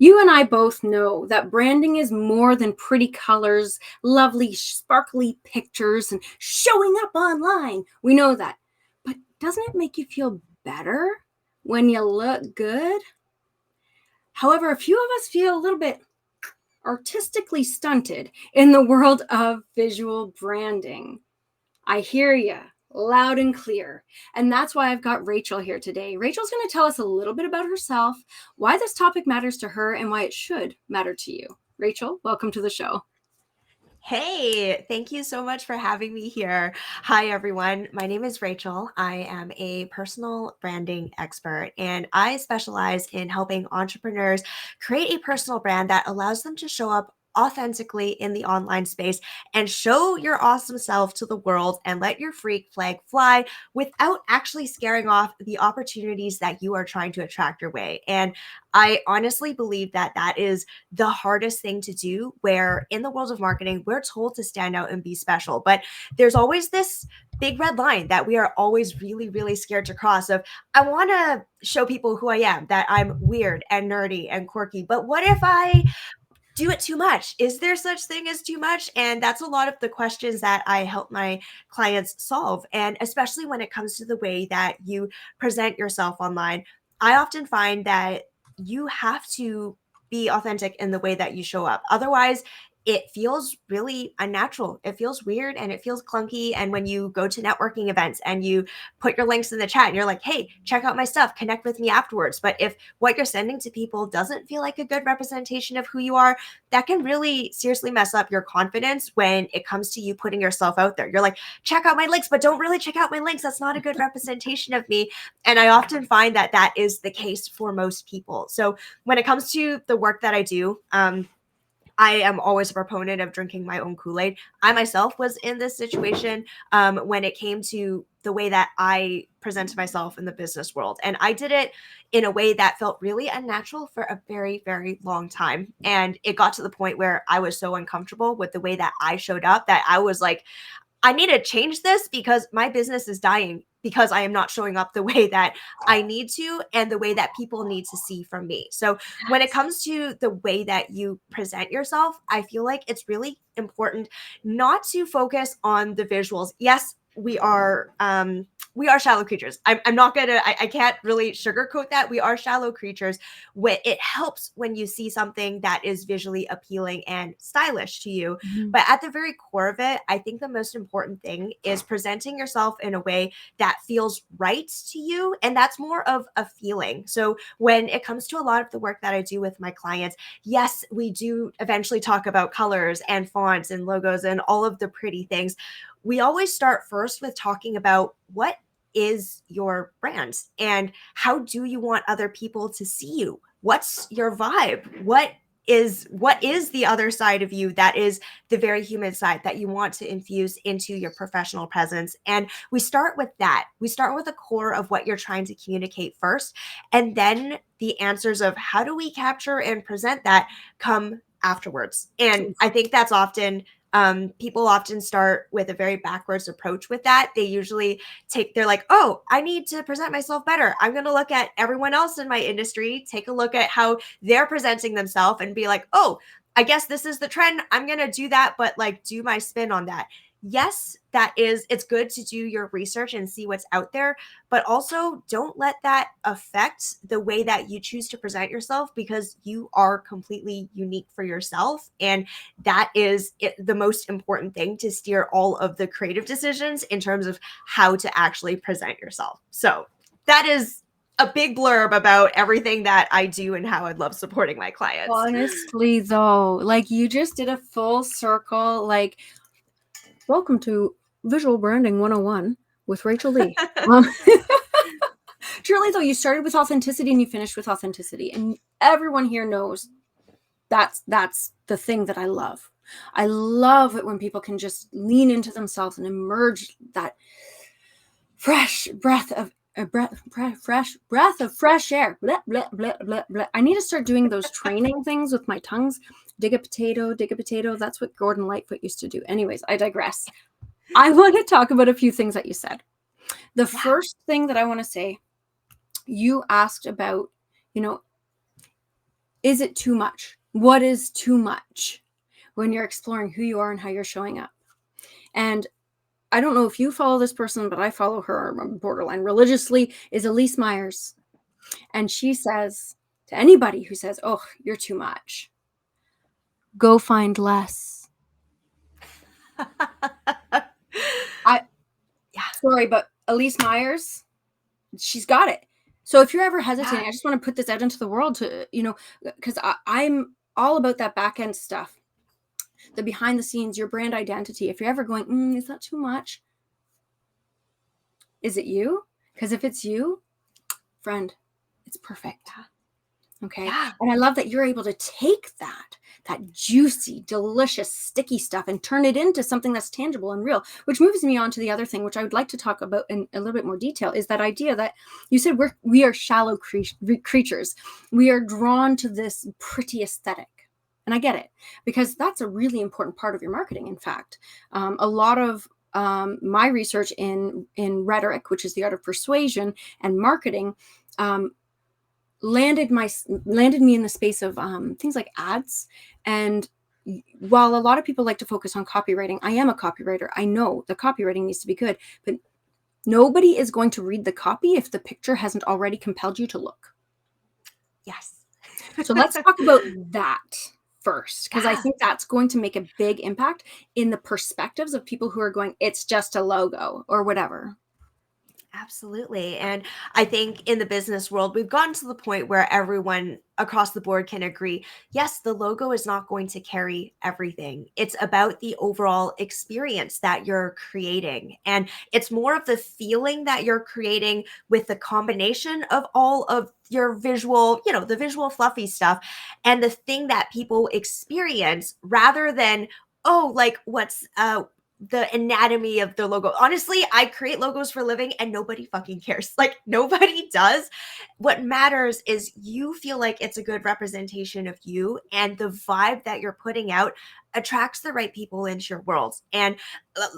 You and I both know that branding is more than pretty colors, lovely, sparkly pictures, and showing up online. We know that. But doesn't it make you feel better when you look good? However, a few of us feel a little bit artistically stunted in the world of visual branding. I hear you loud and clear. And that's why I've got Rachel here today. Rachel's going to tell us a little bit about herself, why this topic matters to her, and why it should matter to you. Rachel, welcome to the show. Hey, thank you so much for having me here. Hi, everyone. My name is Rachel. I am a personal branding expert, and I specialize in helping entrepreneurs create a personal brand that allows them to show up authentically in the online space and show your awesome self to the world and let your freak flag fly without actually scaring off the opportunities that you are trying to attract your way. And I honestly believe that that is the hardest thing to do, where in the world of marketing, we're told to stand out and be special. But there's always this big red line that we are always really, really scared to cross of, I want to show people who I am, that I'm weird and nerdy and quirky. But what if I do it too much? Is there such thing as too much? And that's a lot of the questions that I help my clients solve. And especially when it comes to the way that you present yourself online, I often find that you have to be authentic in the way that you show up. Otherwise, it feels really unnatural. It feels weird and it feels clunky. And when you go to networking events and you put your links in the chat and you're like, hey, check out my stuff, connect with me afterwards. But if what you're sending to people doesn't feel like a good representation of who you are, that can really seriously mess up your confidence when it comes to you putting yourself out there. You're like, check out my links, but don't really check out my links. That's not a good representation of me. And I often find that that is the case for most people. So when it comes to the work that I do, I am always a proponent of drinking my own Kool-Aid. I myself was in this situation when it came to the way that I presented myself in the business world. And I did it in a way that felt really unnatural for a very, very long time. And it got to the point where I was so uncomfortable with the way that I showed up that I was like, I need to change this because my business is dying because I am not showing up the way that I need to and the way that people need to see from me. So when it comes to the way that you present yourself, I feel like it's really important not to focus on the visuals. Yes, we are shallow creatures. I'm not gonna, I can't really sugarcoat that. We are shallow creatures. It helps when you see something that is visually appealing and stylish to you. Mm-hmm. But at the very core of it, I think the most important thing is presenting yourself in a way that feels right to you. And that's more of a feeling. So when it comes to a lot of the work that I do with my clients, yes, we do eventually talk about colors and fonts and logos and all of the pretty things. We always start first with talking about what is your brand and how do you want other people to see you? What's your vibe? What is the other side of you that is the very human side that you want to infuse into your professional presence? And we start with that. We start with the core of what you're trying to communicate first, and then the answers of how do we capture and present that come afterwards. And I think that's often people often start with a very backwards approach with that. They usually they're like, oh, I need to present myself better. I'm going to look at everyone else in my industry, take a look at how they're presenting themselves and be like, oh, I guess this is the trend. I'm going to do that, but like do my spin on that. Yes, it's good to do your research and see what's out there, but also don't let that affect the way that you choose to present yourself, because you are completely unique for yourself. And that is the most important thing to steer all of the creative decisions in terms of how to actually present yourself. So that is a big blurb about everything that I do and how I love supporting my clients. Honestly, though, like you just did a full circle, like, welcome to Visual Branding 101 with Rachel Lee. Truly, though, you started with authenticity and you finished with authenticity. And everyone here knows that's the thing that I love. I love it when people can just lean into themselves and emerge that fresh breath of fresh air. Blah, blah, blah, blah, blah. I need to start doing those training things with my tongues. Dig a potato. That's what Gordon Lightfoot used to do. Anyways, I digress. I want to talk about a few things that you said. The first thing that I want to say, you asked about, is it too much? What is too much when you're exploring who you are and how you're showing up? And I don't know if you follow this person, but I follow her borderline religiously, is Elise Myers. And she says to anybody who says, oh, you're too much, go find less. Sorry, but Elise Myers, she's got it. So if you're ever hesitating, I just want to put this out into the world to, because I'm all about that back end stuff, the behind the scenes, your brand identity. If you're ever going, is that too much? Is it you? Because if it's you, friend, it's perfect. Okay. Yeah. And I love that you're able to take that juicy, delicious, sticky stuff and turn it into something that's tangible and real, which moves me on to the other thing, which I would like to talk about in a little bit more detail, is that idea that you said we are shallow creatures. We are drawn to this pretty aesthetic. And I get it, because that's a really important part of your marketing. In fact, a lot of my research in rhetoric, which is the art of persuasion, and marketing, landed me in the space of things like ads. And while a lot of people like to focus on copywriting, I am a copywriter. I know the copywriting needs to be good, but nobody is going to read the copy if the picture hasn't already compelled you to look. Yes. So let's talk about that first, because I think that's going to make a big impact in the perspectives of people who are going, it's just a logo or whatever. Absolutely. And I think in the business world, we've gotten to the point where everyone across the board can agree, yes, the logo is not going to carry everything. It's about the overall experience that you're creating. And it's more of the feeling that you're creating with the combination of all of your visual, the visual fluffy stuff, and the thing that people experience, rather than, oh, like what's the anatomy of the logo. Honestly, I create logos for a living and nobody fucking cares. Like, nobody does. What matters is you feel like it's a good representation of you, and the vibe that you're putting out attracts the right people into your world. And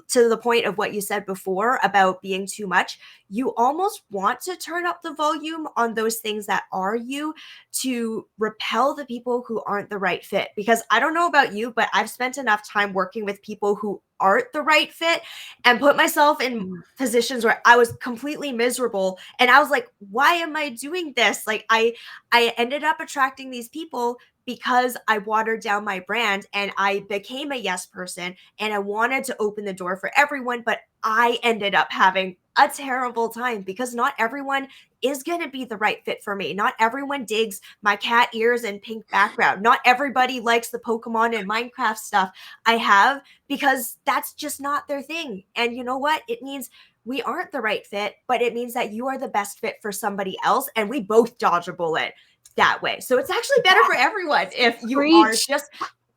to the point of what you said before about being too much, you almost want to turn up the volume on those things that are you, to repel the people who aren't the right fit. Because I don't know about you, but I've spent enough time working with people who aren't the right fit and put myself in positions where I was completely miserable. And I was like, why am I doing this? Like, I ended up attracting these people because I watered down my brand and I became a yes person and I wanted to open the door for everyone, but I ended up having a terrible time because not everyone is going to be the right fit for me. Not everyone digs my cat ears and pink background. Not everybody likes the Pokemon and Minecraft stuff I have, because that's just not their thing. And you know what? It means we aren't the right fit, but it means that you are the best fit for somebody else, and we both dodge a bullet that way. So it's actually better for everyone if you are just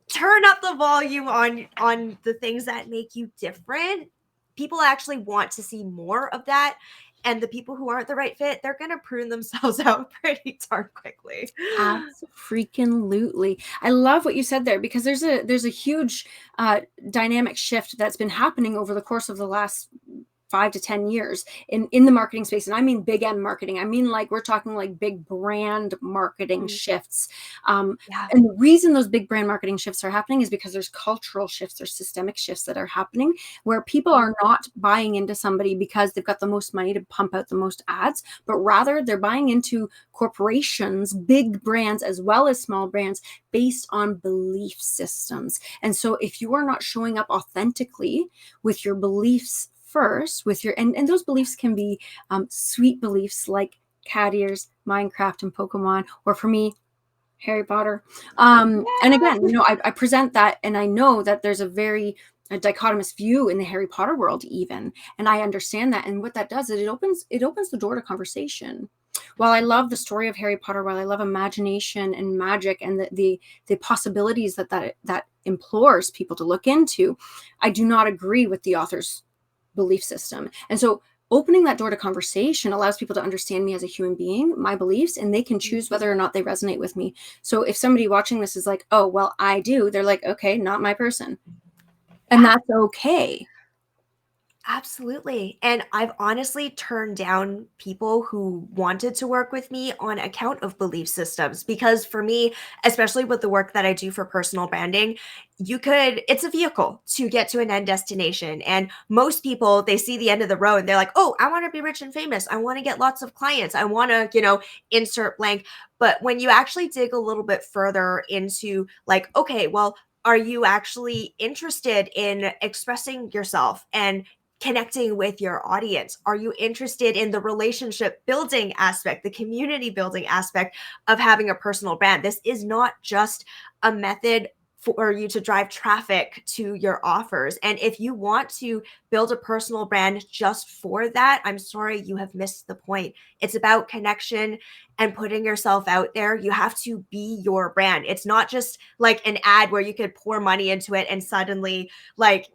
turn up the volume on the things that make you different. People actually want to see more of that. And the people who aren't the right fit, they're going to prune themselves out pretty darn quickly. Absolutely. I love what you said there, because there's a huge dynamic shift that's been happening over the course of the last 5 to 10 years in the marketing space. And I mean big end marketing. I mean, like, we're talking like big brand marketing shifts. And the reason those big brand marketing shifts are happening is because there's cultural shifts, there's systemic shifts that are happening, where people are not buying into somebody because they've got the most money to pump out the most ads, but rather they're buying into corporations, big brands, as well as small brands, based on belief systems. And so if you are not showing up authentically with your beliefs first, with your and those beliefs can be sweet beliefs like cat ears, Minecraft, and Pokemon, or for me, Harry Potter. And again, I present that, and I know that there's a dichotomous view in the Harry Potter world even, and I understand that. And what that does is it opens the door to conversation. While I love the story of Harry Potter, while I love imagination and magic and the possibilities that implores people to look into, I do not agree with the author's belief system. And so opening that door to conversation allows people to understand me as a human being, my beliefs, and they can choose whether or not they resonate with me. So if somebody watching this is like, oh, well, I do, they're like, okay, not my person. And that's okay. Absolutely. And I've honestly turned down people who wanted to work with me on account of belief systems. Because for me, especially with the work that I do for personal branding, it's a vehicle to get to an end destination. And most people, they see the end of the road and they're like, oh, I want to be rich and famous. I want to get lots of clients. I want to, insert blank. But when you actually dig a little bit further into like, okay, well, are you actually interested in expressing yourself and connecting with your audience? Are you interested in the relationship building aspect, the community building aspect of having a personal brand? This is not just a method for you to drive traffic to your offers. And if you want to build a personal brand just for that, I'm sorry, you have missed the point. It's about connection and putting yourself out there. You have to be your brand. It's not just like an ad where you could pour money into it and suddenly like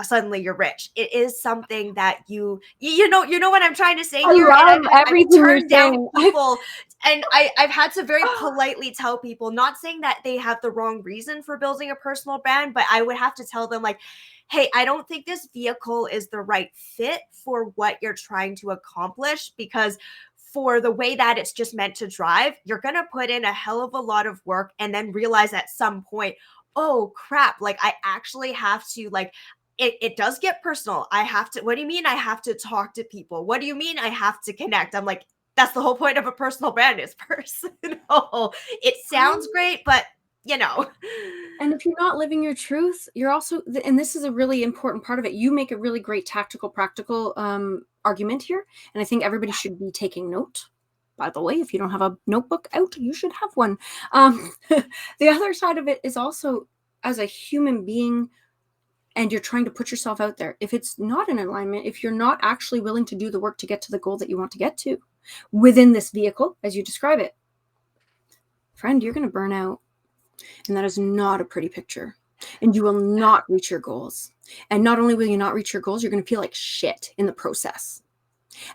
suddenly you're rich. It is something that you know what I'm trying to say I here. And love I've everything you're turned down saying. people, and I've had to very politely tell people, not saying that they have the wrong reason for building a personal brand, but I would have to tell them like, hey, I don't think this vehicle is the right fit for what you're trying to accomplish, because for the way that it's just meant to drive, you're going to put in a hell of a lot of work and then realize at some point, oh crap, like I actually have to like it does get personal. I have to, what do you mean I have to talk to people? What do you mean I have to connect? I'm like, that's the whole point of a personal brand, is personal. It sounds great, but you know. And if you're not living your truth, you're also, and this is a really important part of it, you make a really great tactical, practical argument here. And I think everybody should be taking note. By the way, if you don't have a notebook out, you should have one. The other side of it is also, as a human being, and you're trying to put yourself out there, if it's not in alignment, if you're not actually willing to do the work to get to the goal that you want to get to within this vehicle, as you describe it, friend, you're going to burn out. And that is not a pretty picture. And you will not reach your goals. And not only will you not reach your goals, you're going to feel like shit in the process.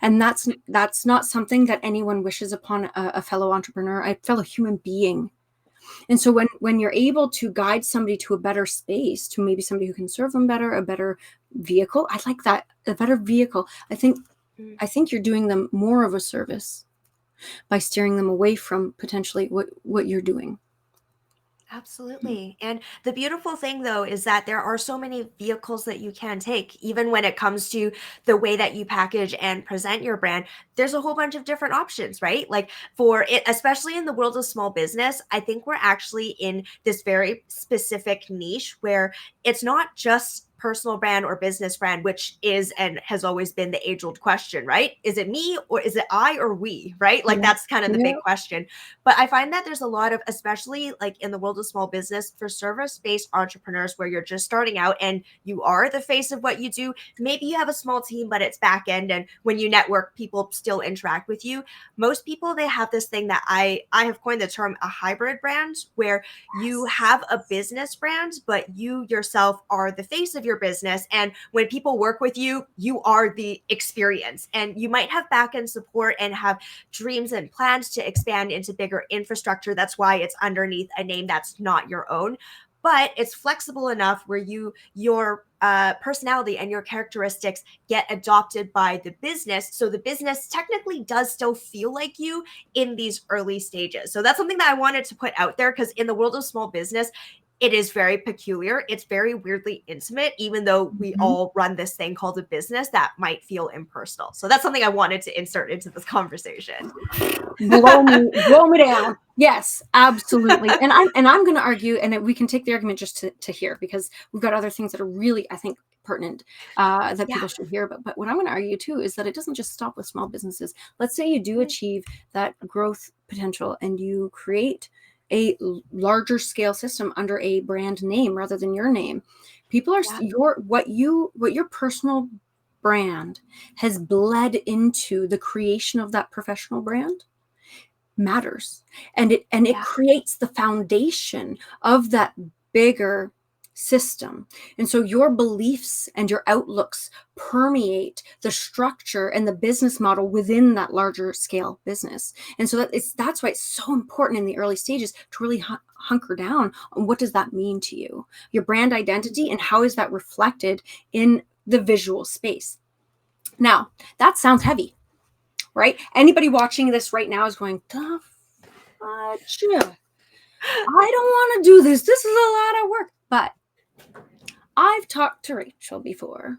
And that's not something that anyone wishes upon a fellow entrepreneur, a fellow human being. And so when you're able to guide somebody to a better space, to maybe somebody who can serve them better, a better vehicle, I like that, a better vehicle. I think you're doing them more of a service by steering them away from potentially what you're doing. Absolutely. And the beautiful thing, though, is that there are so many vehicles that you can take, even when it comes to the way that you package and present your brand. There's a whole bunch of different options, right? Like for it, especially in the world of small business, I think we're actually in this very specific niche where it's not just personal brand or business brand, which is and has always been the age-old question, right? Is it me or is it I or we, right? Like that's kind of the big question. But I find that there's a lot of, especially like in the world of small business, for service-based entrepreneurs where you're just starting out and you are the face of what you do. Maybe you have a small team, but it's back end, and when you network, people still interact with you. Most people, they have this thing that I have coined the term a hybrid brand, where you have a business brand, but you yourself are the face of your business. And when people work with you, you are the experience. And you might have back end support and have dreams and plans to expand into bigger infrastructure. That's why it's underneath a name that's not your own. But it's flexible enough where your personality and your characteristics get adopted by the business. So the business technically does still feel like you in these early stages. So that's something that I wanted to put out there, because in the world of small business, it is very peculiar. It's very weirdly intimate, even though we all run this thing called a business that might feel impersonal. So that's something I wanted to insert into this conversation. blow me down. Yes, absolutely. And I'm going to argue, and we can take the argument just to hear, because we've got other things that are really, I think, pertinent that people should hear. But what I'm going to argue too is that it doesn't just stop with small businesses. Let's say you do achieve that growth potential and you create a larger scale system under a brand name rather than your name. People are what your personal brand has bled into the creation of that professional brand matters, and it creates the foundation of that bigger system. And so your beliefs and your outlooks permeate the structure and the business model within that larger scale business. And so that's why it's so important in the early stages to really hunker down on what does that mean to you, your brand identity, and how is that reflected in the visual space. Now, that sounds heavy, right? Anybody watching this right now is going, the fudge? I don't want to do this. This is a lot of work. But I've talked to Rachel before,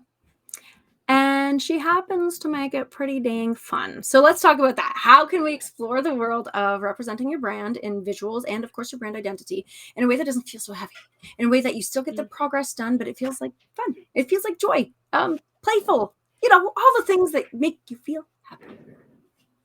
and she happens to make it pretty dang fun. So let's talk about that. How can we explore the world of representing your brand in visuals and, of course, your brand identity in a way that doesn't feel so heavy, in a way that you still get the progress done, but it feels like fun. It feels like joy, playful, all the things that make you feel happy.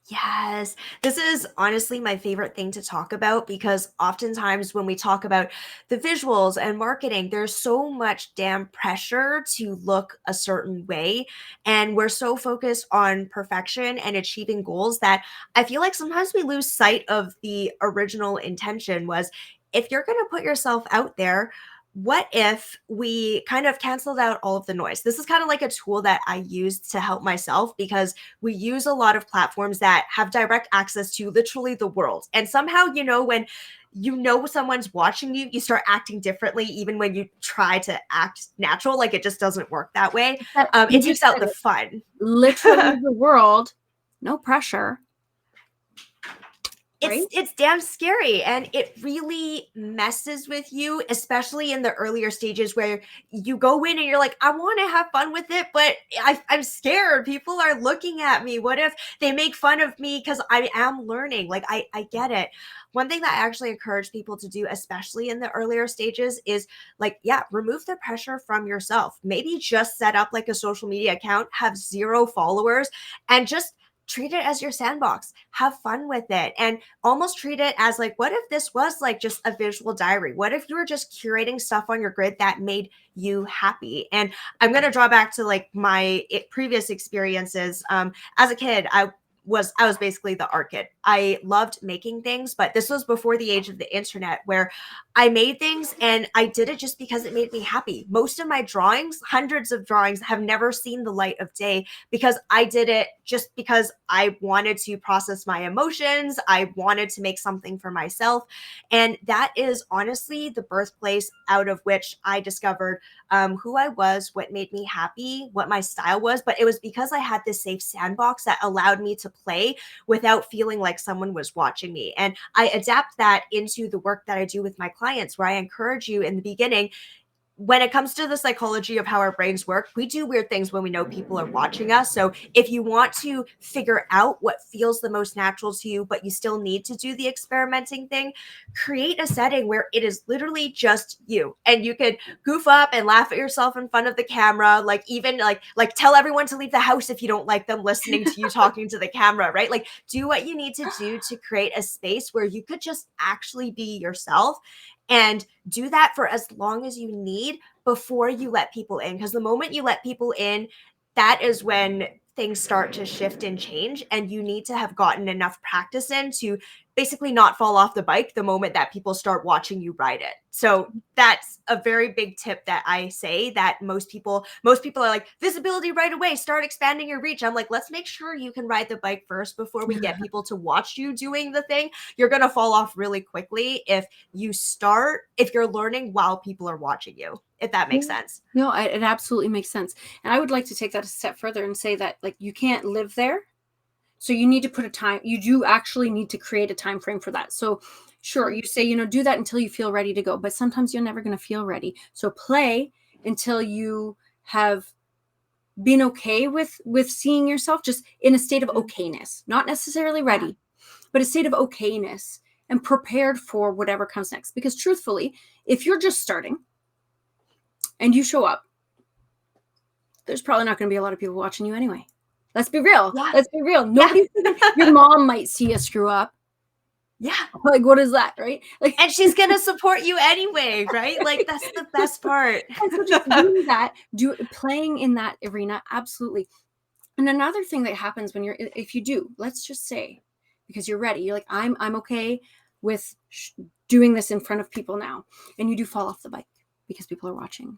Yes, this is honestly my favorite thing to talk about, because oftentimes when we talk about the visuals and marketing, there's so much damn pressure to look a certain way. And we're so focused on perfection and achieving goals that I feel like sometimes we lose sight of the original intention was, if you're going to put yourself out there, what if we kind of canceled out all of the noise? This is kind of like a tool that I use to help myself, because we use a lot of platforms that have direct access to literally the world. And somehow, when someone's watching you, you start acting differently, even when you try to act natural. Like, it just doesn't work that way. It takes out the fun. Literally the world, no pressure. It's damn scary, and it really messes with you, especially in the earlier stages where you go in and you're like, I want to have fun with it, but I'm scared. People are looking at me. What if they make fun of me because I am learning? Like, I get it. One thing that I actually encourage people to do, especially in the earlier stages, is like, remove the pressure from yourself. Maybe just set up like a social media account, have 0 followers, and just treat it as your sandbox. Have fun with it, and almost treat it as like, what if this was like just a visual diary? What if you were just curating stuff on your grid that made you happy? And I'm going to draw back to like my previous experiences. As a kid, I was basically the art kid. I loved making things, but this was before the age of the internet, where I made things and I did it just because it made me happy. Most of my drawings, hundreds of drawings, have never seen the light of day, because I did it just because I wanted to process my emotions. I wanted to make something for myself. And that is honestly the birthplace out of which I discovered who I was, what made me happy, what my style was. But it was because I had this safe sandbox that allowed me to play without feeling like someone was watching me. And I adapt that into the work that I do with my clients, where I encourage you in the beginning, when it comes to the psychology of how our brains work, we do weird things when we know people are watching us. So if you want to figure out what feels the most natural to you, but you still need to do the experimenting thing, create a setting where it is literally just you, and you could goof up and laugh at yourself in front of the camera. Like, even like tell everyone to leave the house if you don't like them listening to you talking to the camera, right? Like, do what you need to do to create a space where you could just actually be yourself, and do that for as long as you need before you let people in. Because the moment you let people in, that is when things start to shift and change. And you need to have gotten enough practice in to basically not fall off the bike the moment that people start watching you ride it. So that's a very big tip that I say, that most people are like, visibility right away, start expanding your reach. I'm like, let's make sure you can ride the bike first before we get people to watch you doing the thing. You're going to fall off really quickly if you're learning while people are watching you, if that makes sense. No, it absolutely makes sense. And I would like to take that a step further and say that, like, you can't live there. So you need to put a time, you do actually need to create a time frame for that. So sure, you say, do that until you feel ready to go, but sometimes you're never going to feel ready. So play until you have been okay with seeing yourself just in a state of okayness, not necessarily ready, but a state of okayness, and prepared for whatever comes next. Because truthfully, if you're just starting and you show up, there's probably not going to be a lot of people watching you anyway. Let's be real. Yeah. Let's be real. Nobody's your mom might see you screw up. Yeah. Like, what is that, right? Like, and she's going to support you anyway, right? Like, that's the best part. And so just doing that, playing in that arena, absolutely. And another thing that happens if you do, let's just say, because you're ready, you're like, I'm okay with doing this in front of people now, and you do fall off the bike because people are watching.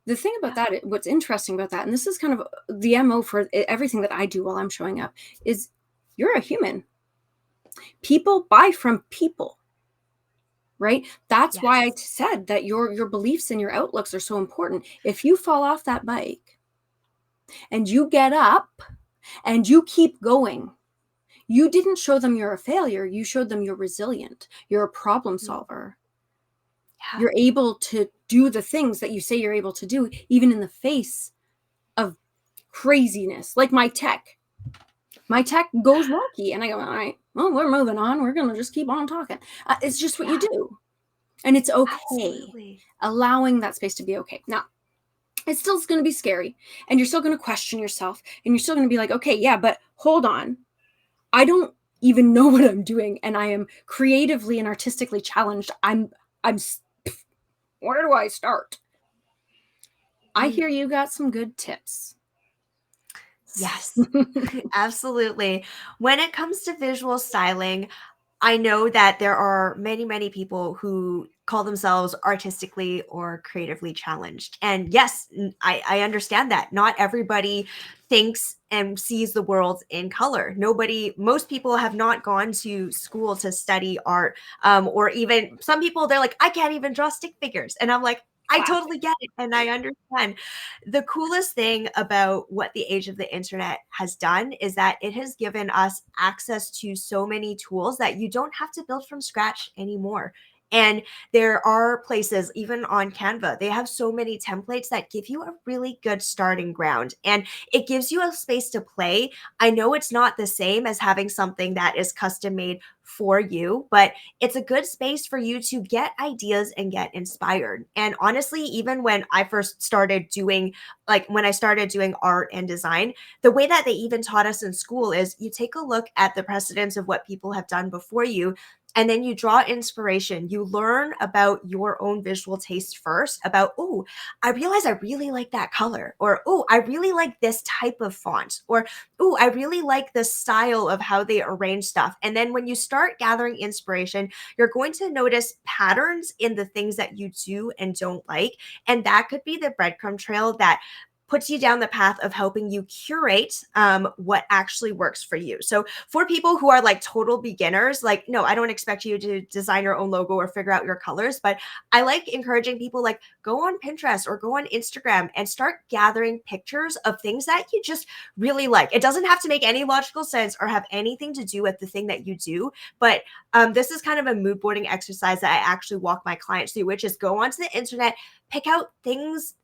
The thing about that, what's interesting about that, and this is kind of the MO for everything that I do while I'm showing up, is you're a human. People buy from people, right? That's why I said that your beliefs and your outlooks are so important. If you fall off that bike, and you get up and you keep going. You didn't show them you're a failure. You showed them you're resilient. You're a problem solver. Yeah. You're able to do the things that you say you're able to do, even in the face of craziness. Like my tech goes wonky, and I go, all right, well, we're moving on. We're going to just keep on talking. It's just what you do. And it's okay. Absolutely. Allowing that space to be okay. Now, it's still going to be scary, and you're still going to question yourself, and you're still going to be like, okay, yeah, but hold on. I don't even know what I'm doing, and I am creatively and artistically challenged. Where do I start? I hear you got some good tips. Yes, absolutely. When it comes to visual styling, I know that there are many, many people who call themselves artistically or creatively challenged. And yes, I understand that. Not everybody thinks and sees the world in color. Most people have not gone to school to study art, or even some people, they're like, I can't even draw stick figures. And I'm like, I totally get it. And I understand. The coolest thing about what the age of the internet has done is that it has given us access to so many tools that you don't have to build from scratch anymore. And there are places, even on Canva, they have so many templates that give you a really good starting ground, and it gives you a space to play. I know it's not the same as having something that is custom made for you, but it's a good space for you to get ideas and get inspired. And honestly, even when I first started doing, when I started doing art and design, the way that they even taught us in school is you take a look at the precedents of what people have done before you, and then you draw inspiration. You learn about your own visual taste first, about, oh, I realize I really like that color, or oh, I really like this type of font, or oh, I really like the style of how they arrange stuff. And then when you start gathering inspiration, you're going to notice patterns in the things that you do and don't like. And that could be the breadcrumb trail that puts you down the path of helping you curate what actually works for you. So for people who are like total beginners, like, no, I don't expect you to design your own logo or figure out your colors, but I like encouraging people, like, go on Pinterest or go on Instagram and start gathering pictures of things that you just really like. It doesn't have to make any logical sense or have anything to do with the thing that you do, but this is kind of a mood boarding exercise that I actually walk my clients through, which is go onto the internet, pick out things,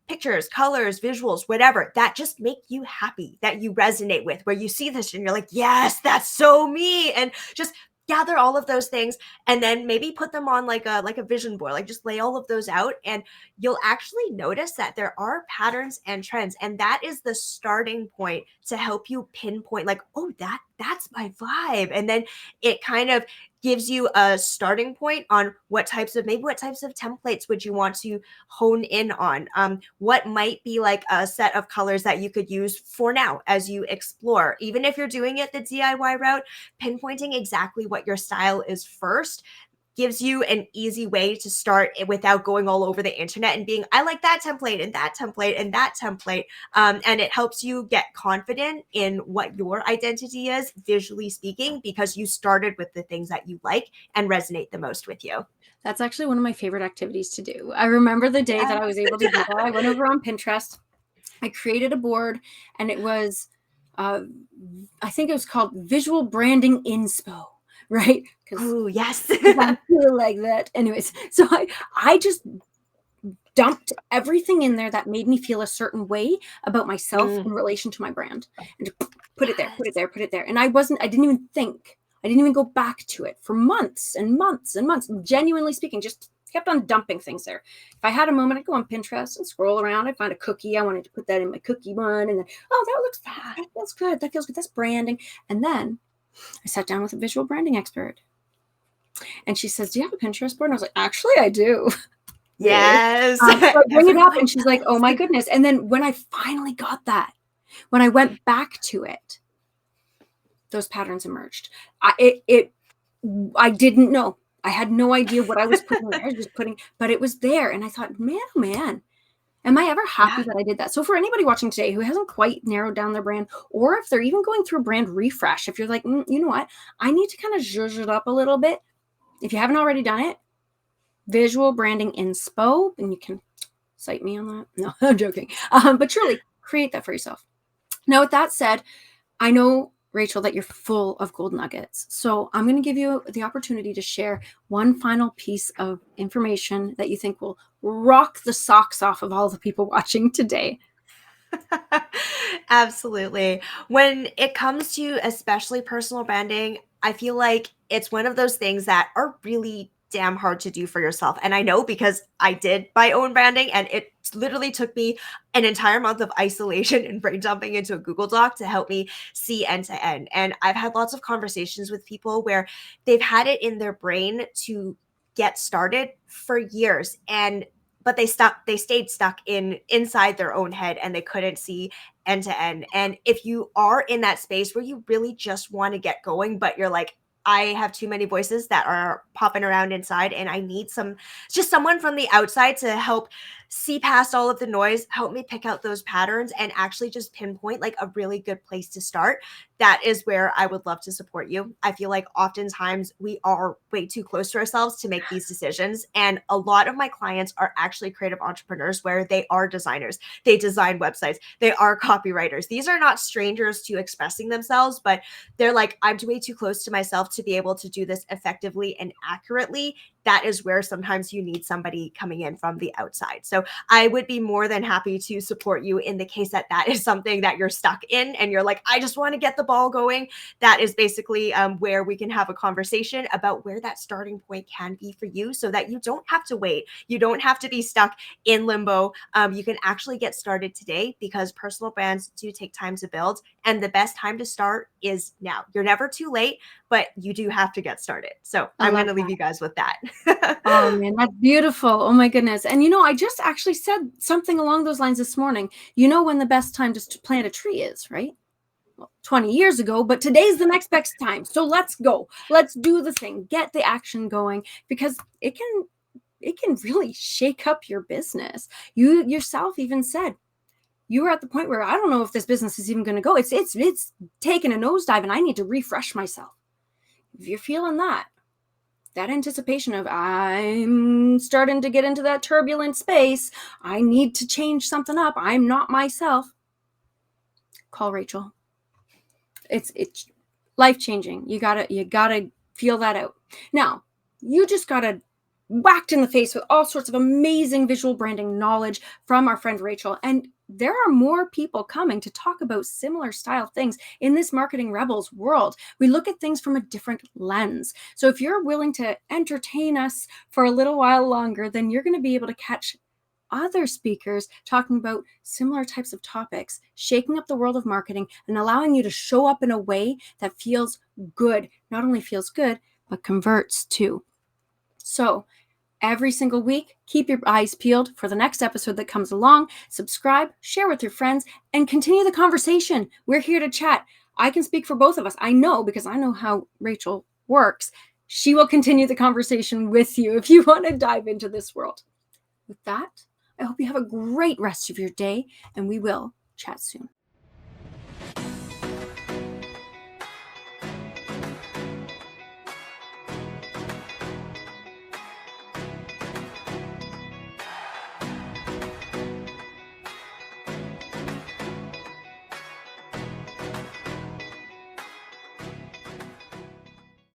pictures, colors, visuals, whatever, that just make you happy, that you resonate with, where you see this and you're like, yes, that's so me. And just gather all of those things, and then maybe put them on like a vision board, like just lay all of those out, and you'll actually notice that there are patterns and trends, and that is the starting point to help you pinpoint, like, oh, that's my vibe. And then it kind of gives you a starting point on what types of templates would you want to hone in on, what might be like a set of colors that you could use for now as you explore. Even if you're doing it the DIY route, pinpointing exactly what your style is first gives you an easy way to start without going all over the internet and being, I like that template and that template and that template. And it helps you get confident in what your identity is, visually speaking, because you started with the things that you like and resonate the most with you. That's actually one of my favorite activities to do. I remember the day that I was able to do that. I went over on Pinterest. I created a board, and it was, I think it was called Visual Branding Inspo, right? Oh, yes. I feel like that. Anyways, so I just dumped everything in there that made me feel a certain way about myself in relation to my brand, and just put it there. And I didn't even think. I didn't even go back to it for months and months and months. Genuinely speaking, just kept on dumping things there. If I had a moment, I'd go on Pinterest and scroll around. I'd find a cookie. I wanted to put that in my cookie one. And then, oh, that looks bad. That feels good. That feels good. That's branding. And then I sat down with a visual branding expert. And she says, do you have a Pinterest board? And I was like, actually, I do. Yes. So I bring it up, and she's like, oh my goodness. And then when I finally got that, when I went back to it, those patterns emerged. I didn't know. I had no idea what I was putting there. I was just putting, but it was there. And I thought, man, oh man, am I ever happy that I did that? So for anybody watching today who hasn't quite narrowed down their brand, or if they're even going through a brand refresh, if you're like, you know what, I need to kind of zhuzh it up a little bit. If you haven't already done it, Visual Branding Inspo, and you can cite me on that. No, I'm joking. But truly, Create that for yourself. Now, with that said, I know, Rachel, that you're full of gold nuggets. So I'm going to give you the opportunity to share one final piece of information that you think will rock the socks off of all the people watching today. Absolutely. When it comes to especially personal branding, I feel like it's one of those things that are really damn hard to do for yourself. And I know because I did my own branding and it literally took me an entire month of isolation and brain dumping into a Google Doc to help me see end to end. And I've had lots of conversations with people where they've had it in their brain to get started for years and but they stayed stuck inside their own head and they couldn't see end to end. And if you are in that space where you really just want to get going, but you're like, I have too many voices that are popping around inside and I need just someone from the outside to help see past all of the noise, help me pick out those patterns and actually just pinpoint like a really good place to start. That is where I would love to support you. I feel like oftentimes we are way too close to ourselves to make these decisions. And a lot of my clients are actually creative entrepreneurs where they are designers. They design websites. They are copywriters. These are not strangers to expressing themselves, but they're like, I'm way too close to myself to be able to do this effectively and accurately. That is where sometimes you need somebody coming in from the outside. So I would be more than happy to support you in the case that that is something that you're stuck in and you're like, I just want to get the ball going. That is basically where we can have a conversation about where that starting point can be for you so that you don't have to wait. You don't have to be stuck in limbo. You can actually get started today because personal brands do take time to build. And the best time to start is now. You're never too late, but you do have to get started. So I I'm going love to leave that. you guys with that. Oh man, that's beautiful. Oh my goodness. And I just actually said something along those lines this morning. You know when the best time to plant a tree is, right? Well, 20 years ago, but today's the next best time. So let's go. Let's do the thing. Get the action going because it can really shake up your business. You yourself even said you were at the point where I don't know if this business is even going to go. It's taken a nosedive and I need to refresh myself. If you're feeling that anticipation of I'm starting to get into that turbulent space, I need to change something up, I'm not myself, call Rachel. It's life-changing. You gotta feel that out. Now, you just gotta whacked in the face with all sorts of amazing visual branding knowledge from our friend Rachel. And there are more people coming to talk about similar style things in this Marketing Rebels world. We look at things from a different lens. So if you're willing to entertain us for a little while longer, then you're going to be able to catch other speakers talking about similar types of topics, shaking up the world of marketing and allowing you to show up in a way that feels good. Not only feels good, but converts too. So every single week, keep your eyes peeled for the next episode that comes along. Subscribe, share with your friends, and continue the conversation. We're here to chat. I can speak for both of us. I know because I know how Rachel works. She will continue the conversation with you if you want to dive into this world. With that, I hope you have a great rest of your day, and we will chat soon.